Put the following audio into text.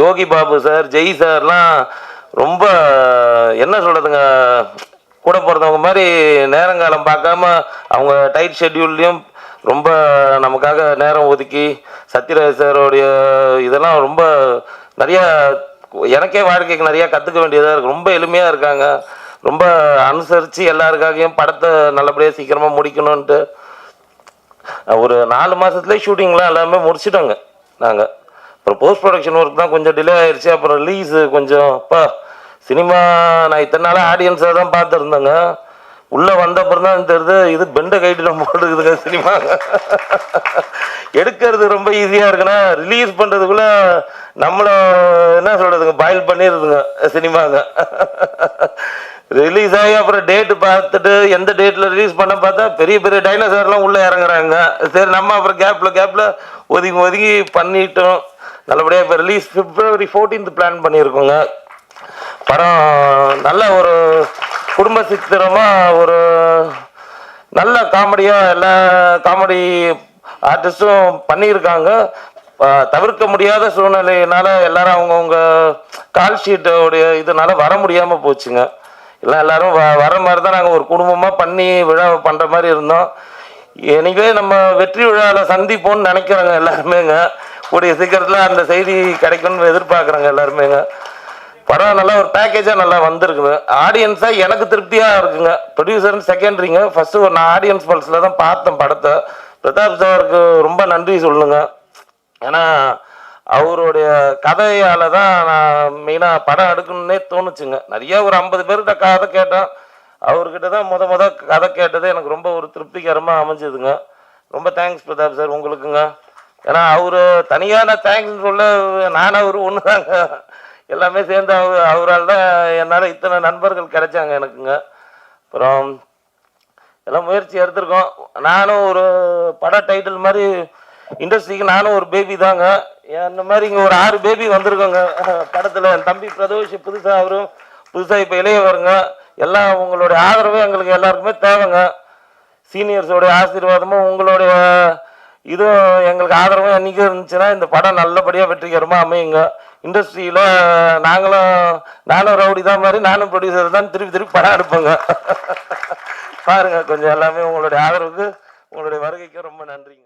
Yogi Babu sir, Jai சார்லாம் ரொம்ப என்ன சொல்கிறதுங்க, கூட பிறந்தவங்க மாதிரி நேரங்காலம் பார்க்காம அவங்க டைட் ஷெட்யூல்லையும் ரொம்ப நமக்காக நேரம் ஒதுக்கி சத்யராஜ் சாரோடைய இதெல்லாம் ரொம்ப நிறையா எனக்கே வாழ்க்கைக்கு நிறையா கற்றுக்க வேண்டியதாக இருக்குது. ரொம்ப எளிமையாக இருக்காங்க. ரொம்ப அனுசரித்து எல்லாருக்காகவும் படத்தை நல்லபடியாக சீக்கிரமாக முடிக்கணுன்ட்டு ஒரு 4 மாதத்துலேயே ஷூட்டிங்லாம் எல்லாமே முடிச்சிட்டோங்க நாங்கள். அப்புறம் போஸ்ட் ப்ரொடக்ஷன் ஒர்க் தான் கொஞ்சம் டிலே ஆயிடுச்சு. அப்புறம் ரிலீஸு கொஞ்சம் சினிமா நான் இத்தனை நாளாக ஆடியன்ஸாக தான் பார்த்துருந்தேங்க. உள்ளே வந்த அப்புறம் தான் தெரியுது இது பெண்டை கைட்டில் போட்டுக்குதுங்க. சினிமா எடுக்கிறது ரொம்ப ஈஸியாக இருக்குன்னா ரிலீஸ் பண்ணுறதுக்குள்ளே நம்மளை என்ன சொல்கிறதுங்க பாயில் பண்ணிடுதுங்க சினிமாங்க. ரிலீஸ் ஆகி அப்புறம் டேட்டு பார்த்துட்டு எந்த டேட்டில் ரிலீஸ் பண்ண பார்த்தா பெரிய பெரிய டைனோசர்லாம் உள்ளே இறங்குறாங்க. சரி நம்ம அப்புறம் கேப்பில் ஒதுங்கி ஒதுங்கி பண்ணிட்டோம். நல்லபடியாக இப்போ ரிலீஸ் February 14th பிளான் பண்ணியிருக்கோங்க. படம் நல்ல ஒரு குடும்ப சித்திரமாக ஒரு நல்ல காமெடியாக எல்லா காமெடி ஆர்டிஸ்ட்டும் பண்ணியிருக்காங்க. தவிர்க்க முடியாத சூழ்நிலையினால எல்லாரும் அவங்கவுங்க கால் ஷீட்டோடைய இதனால வர முடியாமல் போச்சுங்க. எல்லாரும் வர மாதிரி தான் நாங்கள் ஒரு குடும்பமாக பண்ணி விழா பண்ணுற மாதிரி இருந்தோம். எனவே நம்ம வெற்றி விழாவில் சந்திப்போம்னு நினைக்கிறோங்க எல்லாருமேங்க. கூடிய சீக்கிரத்தில் அந்த செய்தி கிடைக்கும்னு எதிர்பார்க்குறாங்க எல்லாருமேங்க. படம் நல்லா ஒரு பேக்கேஜாக நல்லா வந்திருக்குது. ஆடியன்ஸாக எனக்கு திருப்தியாக இருக்குங்க. ப்ரொடியூசர்னு செகண்டரிங்க. ஃபஸ்ட்டு நான் ஆடியன்ஸ் பல்ஸில் தான் பார்த்தேன் படத்தை. பிரதாப் சாருக்கு ரொம்ப நன்றி சொல்லுங்க. ஏன்னா அவருடைய கதையால் தான் நான் மெயினாக படம் எடுக்கணுன்னே தோணுச்சுங்க. நிறைய ஒரு 50 பேர்கிட்ட கதை கேட்டேன். அவர்கிட்ட தான் முத கதை கேட்டது எனக்கு ரொம்ப ஒரு திருப்திகரமாக அமைஞ்சதுங்க. ரொம்ப தேங்க்ஸ் பிரதாப் சார் உங்களுக்குங்க. ஏன்னா அவர் தனியான தேங்க்ஸ் சொல்ல நானும் அவர் ஒன்று தாங்க. எல்லாமே சேர்ந்து அவரால் தான் என்னால் இத்தனை நண்பர்கள் கிடைச்சாங்க எனக்குங்க. அப்புறம் எல்லாம் முயற்சி எடுத்திருக்கோம். நானும் ஒரு பட டைட்டில் மாதிரி இண்டஸ்ட்ரிக்கு நானும் ஒரு பேபி தாங்க. இந்த மாதிரி இங்கே ஒரு 6 பேபி வந்திருக்கோங்க படத்தில். என் தம்பி பிரதோஷ் புதுசாக அவரும் புதுசாக இப்போ இளைய வருங்க. எல்லாம் உங்களுடைய ஆதரவு எங்களுக்கு எல்லாருக்குமே தேவைங்க. சீனியர்ஸோடைய ஆசீர்வாதமும் உங்களுடைய இதுவும் எங்களுக்கு ஆதரவும் என்றைக்கு இருந்துச்சுன்னா இந்த படம் நல்லபடியாக வெற்றிகரமாக அமையுங்க. இண்டஸ்ட்ரியில் நானும் ரவுடி தான் மாதிரி நானும் ப்ரொடியூசர் தான் திருப்பி படம் எடுப்பேங்க. பாருங்கள் கொஞ்சம் எல்லாமே உங்களுடைய ஆதரவுக்கு உங்களுடைய வருகைக்கு ரொம்ப நன்றிங்க.